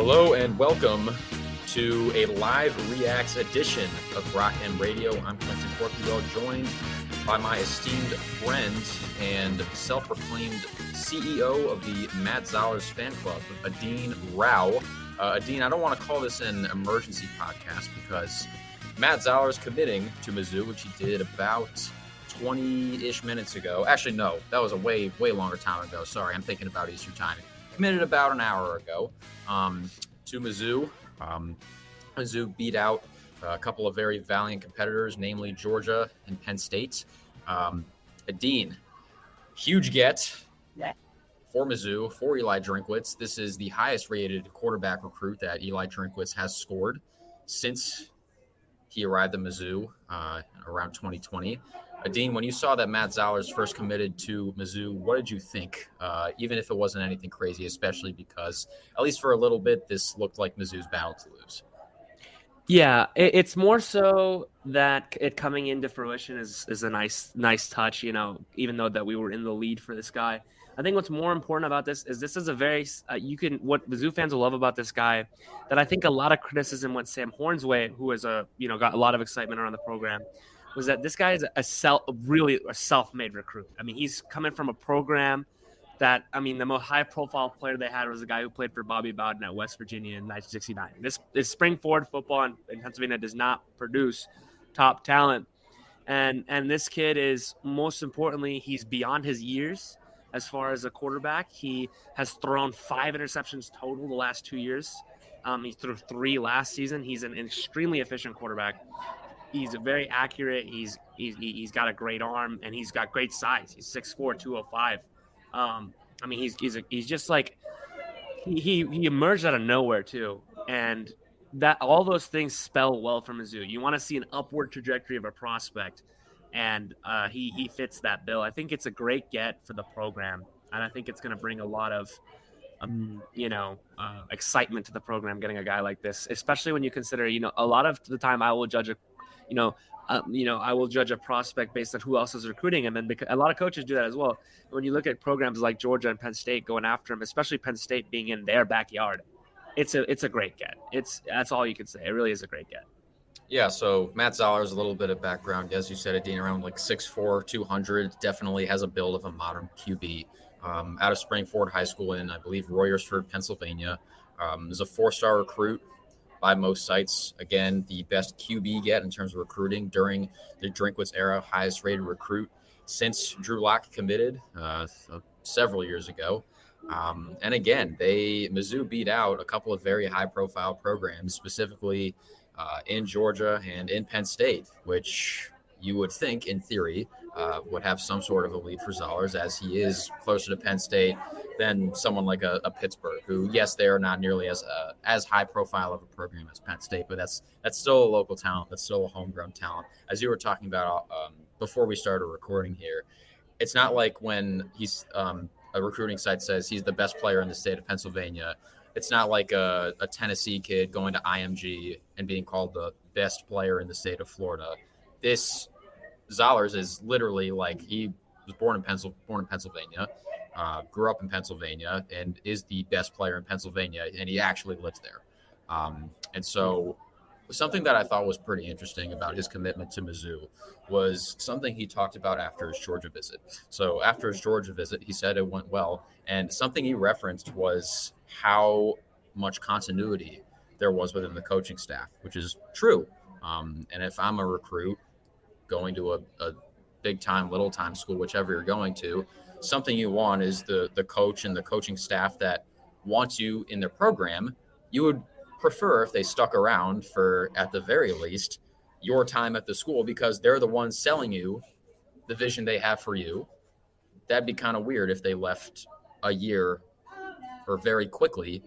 Hello and welcome to a live Reacts edition of Rock and Radio. I'm Quentin Corpio, joined by my esteemed friend and self-proclaimed CEO of the Matt Zollers fan club, Adeen Rao. Adeen, I don't want to call this an emergency podcast because Matt Zollers committing to Mizzou, which he did about 20-ish minutes ago. Actually, no, that was a way longer time ago. Sorry, I'm thinking about Eastern time. Committed about an hour ago to Mizzou. Mizzou beat out a couple of very valiant competitors, namely Georgia and Penn State. Adeen, huge get for Mizzou, for Eli Drinkwitz. This is the highest rated quarterback recruit that Eli Drinkwitz has scored since he arrived at Mizzou around 2020. Adeen, when you saw that Matt Zollers first committed to Mizzou, what did you think? Even if it wasn't anything crazy, especially because, at least for a little bit, this looked like Mizzou's battle to lose. Yeah, it's more so that it coming into fruition is a nice touch, even though that we were in the lead for this guy. I think what's more important about this is a very what Mizzou fans will love about this guy, that I think a lot of criticism went Sam Horn's way, who has got a lot of excitement around the program, was that this guy is a self-made recruit. I mean, he's coming from a program that, the most high-profile player they had was a guy who played for Bobby Bowden at West Virginia in 1969. This spring forward football in Pennsylvania does not produce top talent. And this kid is, most importantly, he's beyond his years as far as a quarterback. He has thrown 5 interceptions total the last 2 years. He threw 3 last season. He's an extremely efficient quarterback. He's very accurate. He's got a great arm, and he's got great size. He's 6'4", 205. He's just like he emerged out of nowhere too, and that all those things spell well for Mizzou. You want to see an upward trajectory of a prospect, and he fits that bill. I think it's a great get for the program, and I think it's going to bring a lot of excitement to the program getting a guy like this, especially when you consider a lot of the time I will judge I will judge a prospect based on who else is recruiting him, and because a lot of coaches do that as well. When you look at programs like Georgia and Penn State going after him, especially Penn State being in their backyard, it's a great get. That's all you can say. It really is a great get. Yeah, so Matt Zollers, a little bit of background, as you said, Adeen, around like 6'4", 200, definitely has a build of a modern QB. Out of Springford High School in, I believe, Royersford, Pennsylvania. Is a 4-star recruit by most sites. Again, the best QB get in terms of recruiting during the Drinkwitz era, highest rated recruit since Drew Lock committed several years ago. And again, Mizzou beat out a couple of very high-profile programs, specifically in Georgia and in Penn State, which you would think, in theory, would have some sort of a lead for Zollers, as he is closer to Penn State than someone like a Pittsburgh, who, yes, they are not nearly as high profile of a program as Penn State, but that's still a local talent. That's still a homegrown talent. As you were talking about before we started recording here, it's not like when he's a recruiting site says he's the best player in the state of Pennsylvania. It's not like a Tennessee kid going to IMG and being called the best player in the state of Florida. This Zollers is literally like, he was born in Pennsylvania, grew up in Pennsylvania, and is the best player in Pennsylvania, and he actually lives there. And so something that I thought was pretty interesting about his commitment to Mizzou was something he talked about after his Georgia visit. So after his Georgia visit, he said it went well, and something he referenced was how much continuity there was within the coaching staff, which is true. And if I'm a recruit going to a big time, little time school, whichever you're going to, something you want is the coach and the coaching staff that wants you in their program. You would prefer if they stuck around for, at the very least, your time at the school, because they're the ones selling you the vision they have for you. That'd be kind of weird if they left a year or very quickly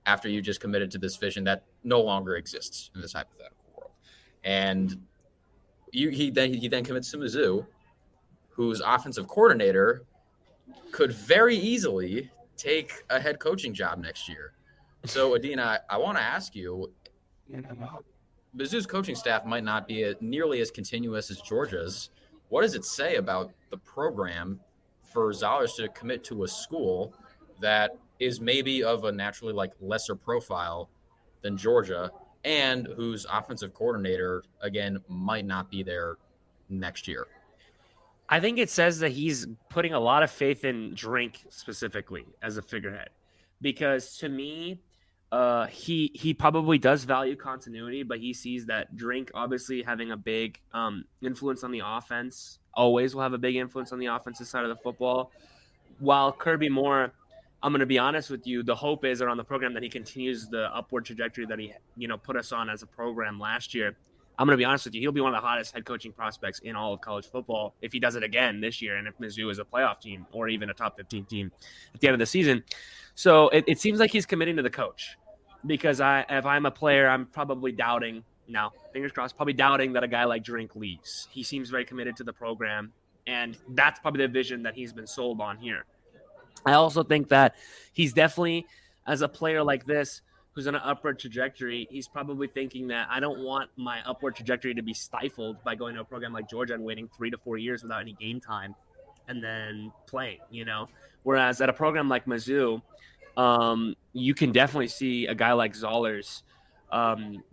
after you just committed to this vision that no longer exists in this hypothetical world. And he then commits to Mizzou, whose offensive coordinator could very easily take a head coaching job next year. So, Adeen, I want to ask you, Mizzou's coaching staff might not be nearly as continuous as Georgia's. What does it say about the program for Zollers to commit to a school that is maybe of a naturally like lesser profile than Georgia, and whose offensive coordinator again might not be there next year. I think it says that he's putting a lot of faith in Drink specifically as a figurehead, because to me, he probably does value continuity, but he sees that Drink obviously having a big influence on the offense, always will have a big influence on the offensive side of the football. While Kirby Moore, I'm going to be honest with you, the hope is around the program that he continues the upward trajectory that he put us on as a program last year. I'm going to be honest with you, he'll be one of the hottest head coaching prospects in all of college football if he does it again this year, and if Mizzou is a playoff team or even a top 15 team at the end of the season. So it seems like he's committing to the coach, because if I'm a player, I'm probably doubting now, fingers crossed, probably doubting that a guy like Drink leaves. He seems very committed to the program, and that's probably the vision that he's been sold on here. I also think that he's definitely, as a player like this, who's on an upward trajectory, he's probably thinking that I don't want my upward trajectory to be stifled by going to a program like Georgia and waiting 3 to 4 years without any game time and then playing, Whereas at a program like Mizzou, you can definitely see a guy like Zollers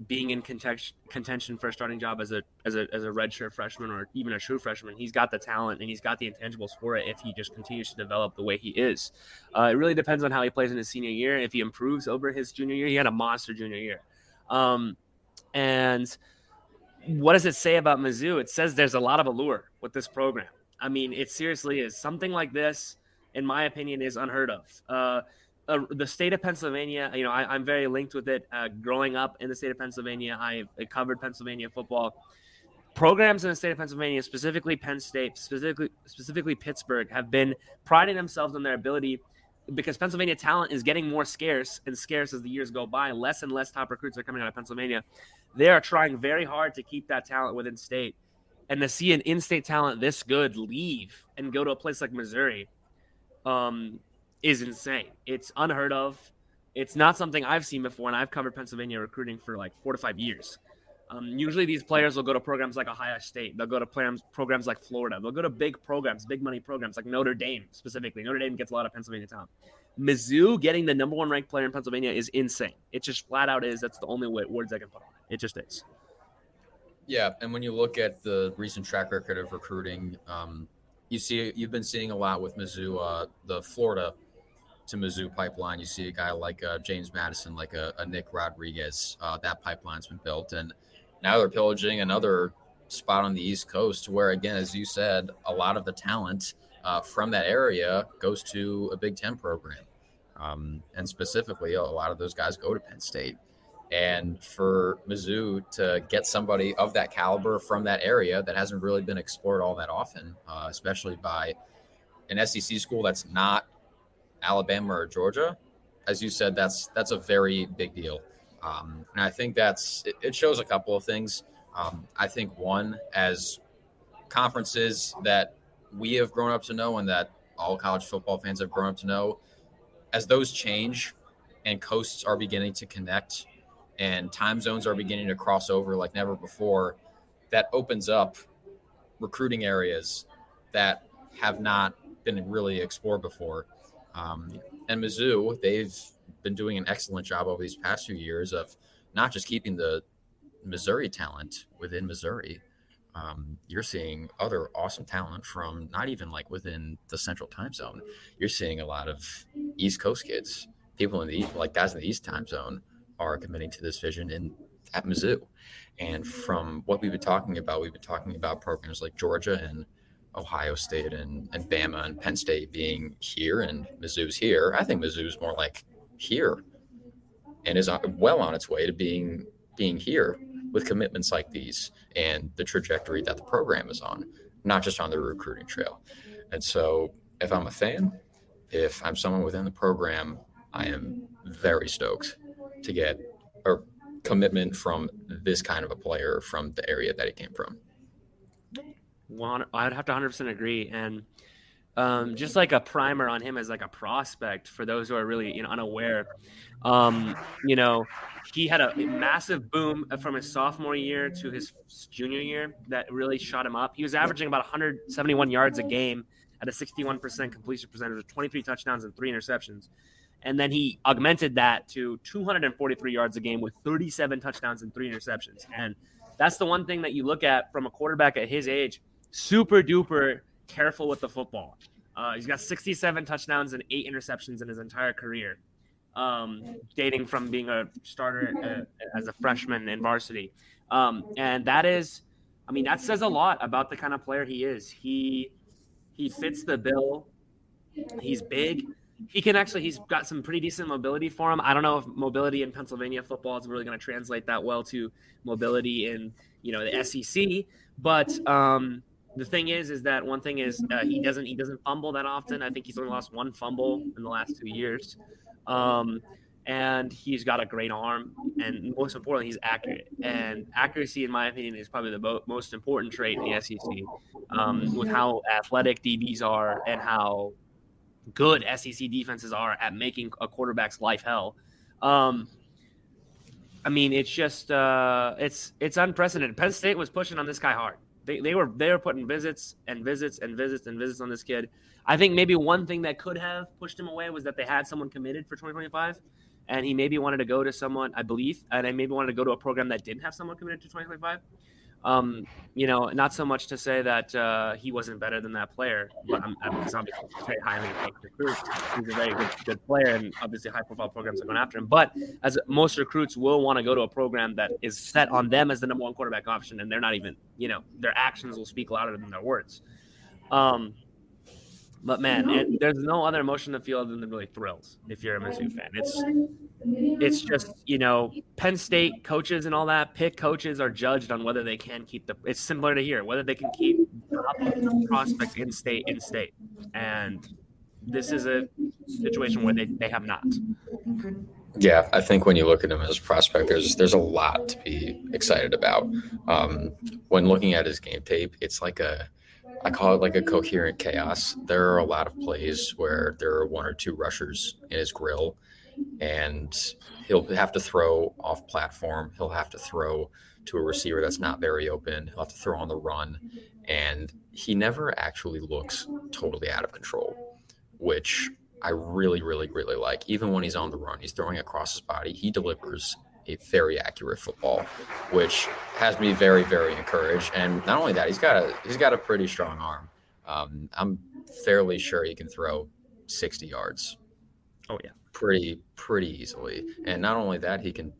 being in contention for a starting job as a redshirt freshman or even a true freshman. He's got the talent and he's got the intangibles for it if he just continues to develop the way he is. It really depends on how he plays in his senior year. If he improves over his junior year, he had a monster junior year. And what does it say about Mizzou? It says there's a lot of allure with this program. I mean, it seriously is. Something like this, in my opinion, is unheard of. The state of Pennsylvania, I'm very linked with it. Growing up in the state of Pennsylvania, I covered Pennsylvania football. Programs in the state of Pennsylvania, specifically Penn State, specifically Pittsburgh, have been priding themselves on their ability, because Pennsylvania talent is getting more scarce and scarce as the years go by. Less and less top recruits are coming out of Pennsylvania. They are trying very hard to keep that talent within state. And to see an in-state talent this good leave and go to a place like Missouri, is insane. It's unheard of. It's not something I've seen before, and I've covered Pennsylvania recruiting for like 4 to 5 years. Usually these players will go to programs like Ohio State. They'll go to programs like Florida. They'll go to big programs, big money programs like Notre Dame specifically. Notre Dame gets a lot of Pennsylvania talent. Mizzou getting the number 1 ranked player in Pennsylvania is insane. It just flat out is. That's the only words I can put on it. It just is. Yeah, and when you look at the recent track record of recruiting, you've been seeing a lot with Mizzou, the Florida to Mizzou pipeline. You see a guy like James Madison, like a Nick Rodriguez. That pipeline's been built, and now they're pillaging another spot on the East Coast, where, again, as you said, a lot of the talent from that area goes to a Big Ten program, and specifically, a lot of those guys go to Penn State. And for Mizzou to get somebody of that caliber from that area that hasn't really been explored all that often, especially by an SEC school that's not Alabama or Georgia, as you said, that's a very big deal. And I think it shows a couple of things. I think one, as conferences that we have grown up to know and that all college football fans have grown up to know, as those change and coasts are beginning to connect and time zones are beginning to cross over like never before, that opens up recruiting areas that have not been really explored before. And Mizzou, they've been doing an excellent job over these past few years of not just keeping the Missouri talent within Missouri. You're seeing other awesome talent from not even like within the central time zone. You're seeing a lot of East Coast kids, people in the like guys in the East time zone are committing to this vision at Mizzou. And from what we've been talking about programs like Georgia and Ohio State and Bama and Penn State being here and Mizzou's here. I think Mizzou's more like here and is well on its way to being here with commitments like these and the trajectory that the program is on, not just on the recruiting trail. And so if I'm a fan, if I'm someone within the program, I am very stoked to get a commitment from this kind of a player from the area that he came from. Well, I'd have to 100% agree. And just like a primer on him as like a prospect for those who are really unaware, he had a massive boom from his sophomore year to his junior year that really shot him up. He was averaging about 171 yards a game at a 61% completion percentage with 23 touchdowns and 3 interceptions. And then he augmented that to 243 yards a game with 37 touchdowns and 3 interceptions. And that's the one thing that you look at from a quarterback at his age, super duper careful with the football. He's got 67 touchdowns and 8 interceptions in his entire career, dating from being a starter as a freshman in varsity. And that is, I mean, that says a lot about the kind of player he is. He fits the bill. He's big. He's got some pretty decent mobility for him. I don't know if mobility in Pennsylvania football is really going to translate that well to mobility in, the SEC. But the thing is that one thing is he doesn't fumble that often. I think he's only lost 1 fumble in the last 2 years. And he's got a great arm, and most importantly, he's accurate. And accuracy, in my opinion, is probably the most important trait in the SEC, with how athletic DBs are and how good SEC defenses are at making a quarterback's life hell. I mean, it's just it's unprecedented. Penn State was pushing on this guy hard. They were putting visits on this kid. I think maybe one thing that could have pushed him away was that they had someone committed for 2025, and he maybe wanted to go to someone, I believe, and I maybe wanted to go to a program that didn't have someone committed to 2025. Not so much to say that he wasn't better than that player, but he's obviously very highly recruited. He's a very good player, and obviously high-profile programs are going after him. But as most recruits will want to go to a program that is set on them as the number 1 quarterback option, and they're not even, their actions will speak louder than their words. But man, there's no other emotion to feel other than really thrilled if you're a Mizzou fan. It's just, Penn State coaches and all that, pick coaches are judged on whether they can keep it's similar to here, whether they can keep top prospects in state. And this is a situation where they have not. Yeah, I think when you look at him as a prospect, there's a lot to be excited about. When looking at his game tape, it's I call it like a coherent chaos. There are a lot of plays where there are 1 or 2 rushers in his grill, and he'll have to throw off platform. He'll have to throw to a receiver that's not very open. He'll have to throw on the run, and he never actually looks totally out of control, which I really, really, really like. Even when he's on the run, he's throwing across his body. He delivers a very accurate football, which has me very, very encouraged. And not only that, he's got a pretty strong arm. I'm fairly sure he can throw 60 yards. Oh yeah, pretty easily. And not only that, he can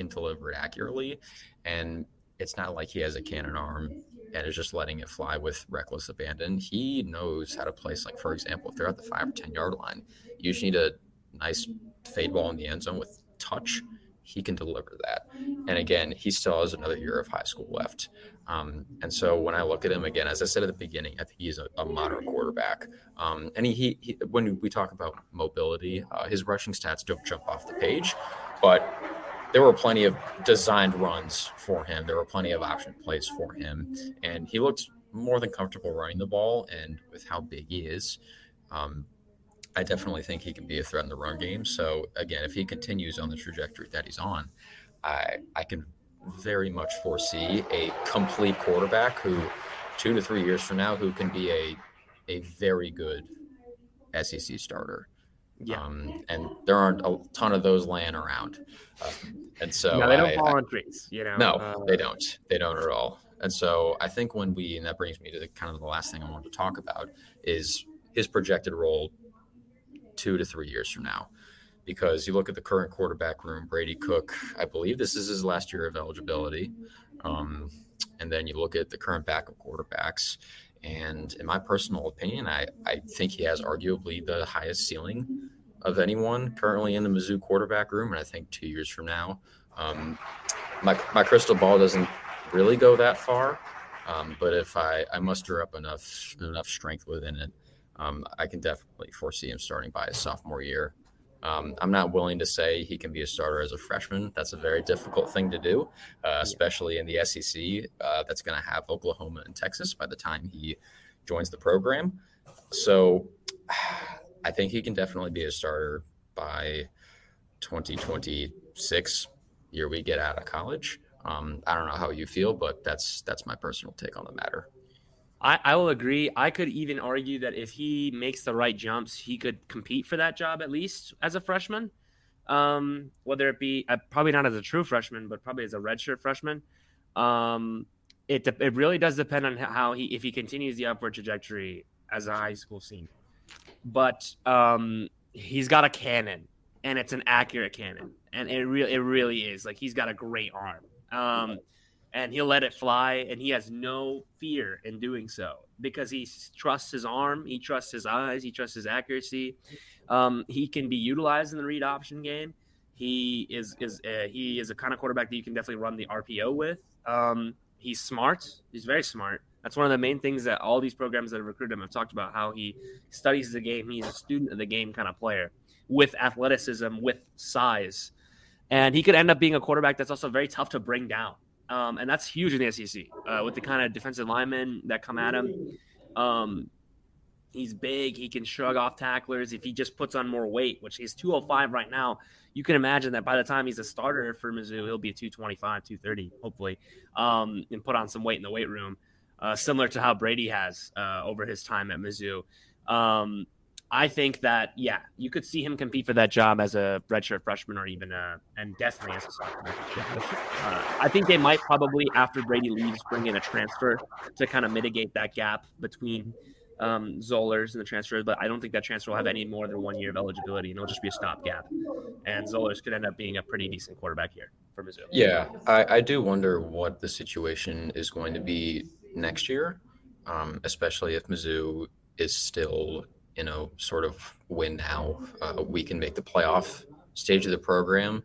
deliver it accurately. And it's not like he has a cannon arm and is just letting it fly with reckless abandon. He knows how to place, like, for example, if they're at the 5 or 10 yard line, you just need a nice fade ball in the end zone with touch. He can deliver that. And again, he still has another year of high school left. And so when I look at him again, as I said at the beginning, I think he's a modern quarterback. And he when we talk about mobility, his rushing stats don't jump off the page, but there were plenty of designed runs for him. There were plenty of option plays for him. And he looked more than comfortable running the ball. And with how big he is, I definitely think he can be a threat in the run game. So again, if he continues on the trajectory that he's on, I can very much foresee a complete quarterback who 2 to 3 years from now, who can be a very good SEC starter. Yeah. And there aren't a ton of those laying around. And so no, they don't fall on trees, No, they don't. They don't at all. And so I think and that brings me to the last thing I wanted to talk about is his projected role 2 to 3 years from now. Because you look at the current quarterback room, Brady Cook, I believe this is his last year of eligibility. And then you look at the current backup quarterbacks. And in my personal opinion, I think he has arguably the highest ceiling of anyone currently in the Mizzou quarterback room. And I think 2 years from now, my crystal ball doesn't really go that far. But if I muster up enough strength within it, I can definitely foresee him starting by his sophomore year. I'm not willing to say he can be a starter as a freshman. That's a very difficult thing to do, especially in the SEC. That's going to have Oklahoma and Texas by the time he joins the program. So I think he can definitely be a starter by 2026, year we get out of college. I don't know how you feel, but that's my personal take on the matter. I will agree. I could even argue that if he makes the right jumps, he could compete for that job at least as a freshman. Whether it be probably not as a true freshman, but probably as a redshirt freshman. Um, it really does depend on how if he continues the upward trajectory as a high school senior. But he's got a cannon, and it's an accurate cannon, and it really is. Like, he's got a great arm. And he'll let it fly, and he has no fear in doing so because he trusts his arm, he trusts his eyes, he trusts his accuracy. He can be utilized in the read option game. He is a kind of quarterback that you can definitely run the RPO with. He's smart. He's very smart. That's one of the main things that all these programs that have recruited him have talked about, how he studies the game. He's a student of the game kind of player with athleticism, with size. And he could end up being a quarterback that's also very tough to bring down. And that's huge in the SEC with the kind of defensive linemen that come at him. He's big. He can shrug off tacklers if he just puts on more weight, which he's 205 right now. You can imagine that by the time he's a starter for Mizzou, he'll be 225, 230, hopefully, and put on some weight in the weight room, similar to how Brady has over his time at Mizzou. I think that, yeah, you could see him compete for that job as a redshirt freshman or even and definitely as a sophomore. I think they might probably, after Brady leaves, bring in a transfer to kind of mitigate that gap between Zollers and the transfers, but I don't think that transfer will have any more than 1 year of eligibility, and it'll just be a stopgap. And Zollers could end up being a pretty decent quarterback here for Mizzou. Yeah, I do wonder what the situation is going to be next year, especially if Mizzou is still – sort of win now. We can make the playoff stage of the program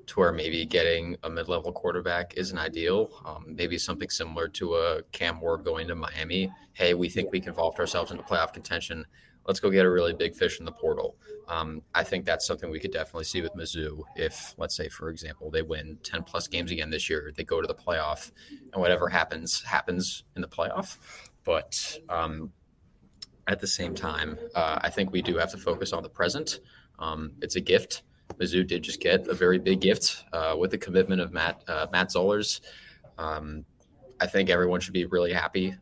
to where maybe getting a mid-level quarterback isn't ideal. Maybe something similar to a Cam Ward going to Miami. Hey, we think we can vault ourselves into playoff contention. Let's go get a really big fish in the portal. I think that's something we could definitely see with Mizzou. If, let's say, for example, they win 10-plus games again this year, they go to the playoff, and whatever happens in the playoff. But at the same time, I think we do have to focus on the present. It's a gift. Mizzou did just get a very big gift with the commitment of Matt Zollers. I think everyone should be really happy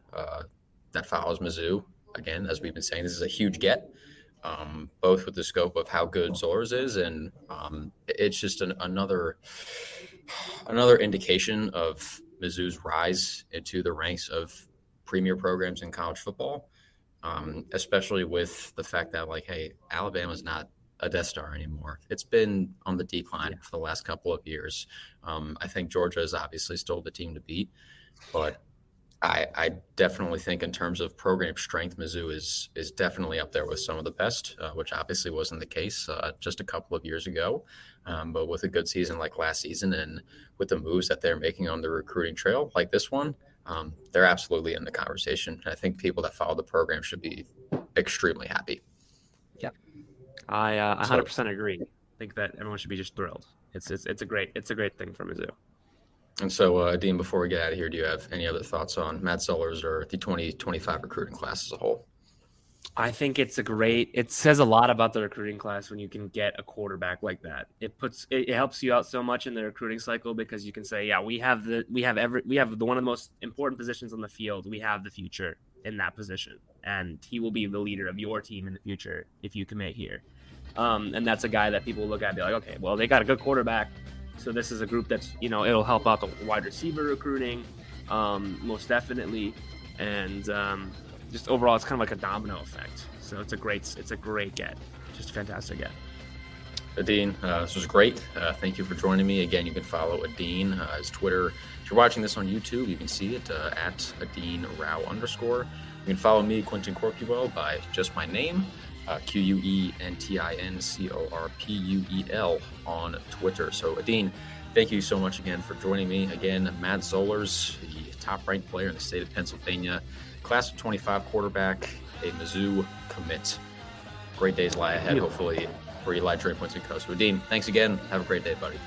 that follows Mizzou. Again, as we've been saying, this is a huge get, both with the scope of how good Zollers is, and it's just another indication of Mizzou's rise into the ranks of premier programs in college football. Especially with the fact that, like, hey, Alabama's not a Death Star anymore. It's been on the decline for the last couple of years. I think Georgia is obviously still the team to beat, but I definitely think in terms of program strength, Mizzou is definitely up there with some of the best, which obviously wasn't the case just a couple of years ago. But with a good season like last season and with the moves that they're making on the recruiting trail like this one, they're absolutely in the conversation. I think people that follow the program should be extremely happy. Yeah, I 100% agree. I think that everyone should be just thrilled. It's a great thing for Mizzou. And so, Adeen, before we get out of here, do you have any other thoughts on Matt Zollers or the 2025 recruiting class as a whole? I think it says a lot about the recruiting class when you can get a quarterback like that. It helps you out so much in the recruiting cycle because you can say, yeah, we have one of the most important positions on the field. We have the future in that position, and he will be the leader of your team in the future if you commit here. And that's a guy that people look at and be like, okay, well, they got a good quarterback. So this is a group that's, it'll help out the wide receiver recruiting, most definitely. And just overall, it's kind of like a domino effect. So it's a great get. Just a fantastic get. Adeen, this was great. Thank you for joining me. Again, you can follow Adeen, his Twitter. If you're watching this on YouTube, you can see it at AdeenRao_. You can follow me, Quentin Corpuel, by just my name. QUENTINCORPUEL on Twitter. So, Adeen, thank you so much again for joining me. Again, Matt Zollers, the top-ranked player in the state of Pennsylvania, class of 25 quarterback, a Mizzou commit. Great days lie ahead, hopefully, for Eli Drake Quincy Coast. So, Adeen, thanks again. Have a great day, buddy.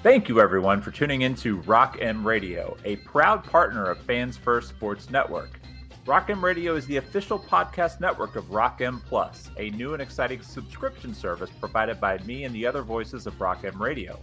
Thank you, everyone, for tuning in to Rock M Radio, a proud partner of Fans First Sports Network. Rock M Radio is the official podcast network of Rock M Plus, a new and exciting subscription service provided by me and the other voices of Rock M Radio.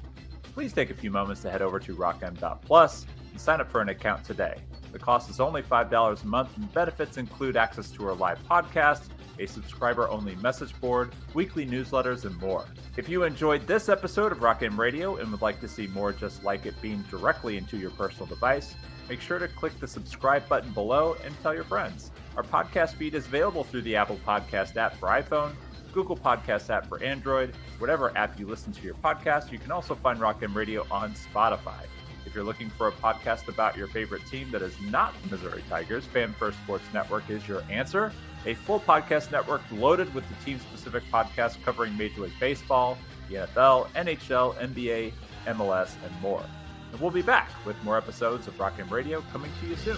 Please take a few moments to head over to rockm.plus and sign up for an account today. The cost is only $5 a month, and benefits include access to our live podcast, a subscriber-only message board, weekly newsletters, and more. If you enjoyed this episode of Rock M Radio and would like to see more just like it beamed directly into your personal device, make sure to click the subscribe button below and tell your friends. Our podcast feed is available through the Apple Podcast app for iPhone, Google Podcast app for Android, whatever app you listen to your podcast. You can also find Rock M Radio on Spotify. If you're looking for a podcast about your favorite team that is not the Missouri Tigers, Fan First Sports Network is your answer. A full podcast network loaded with the team-specific podcasts covering Major League Baseball, the NFL, NHL, NBA, MLS, and more. And we'll be back with more episodes of Rock M Radio coming to you soon.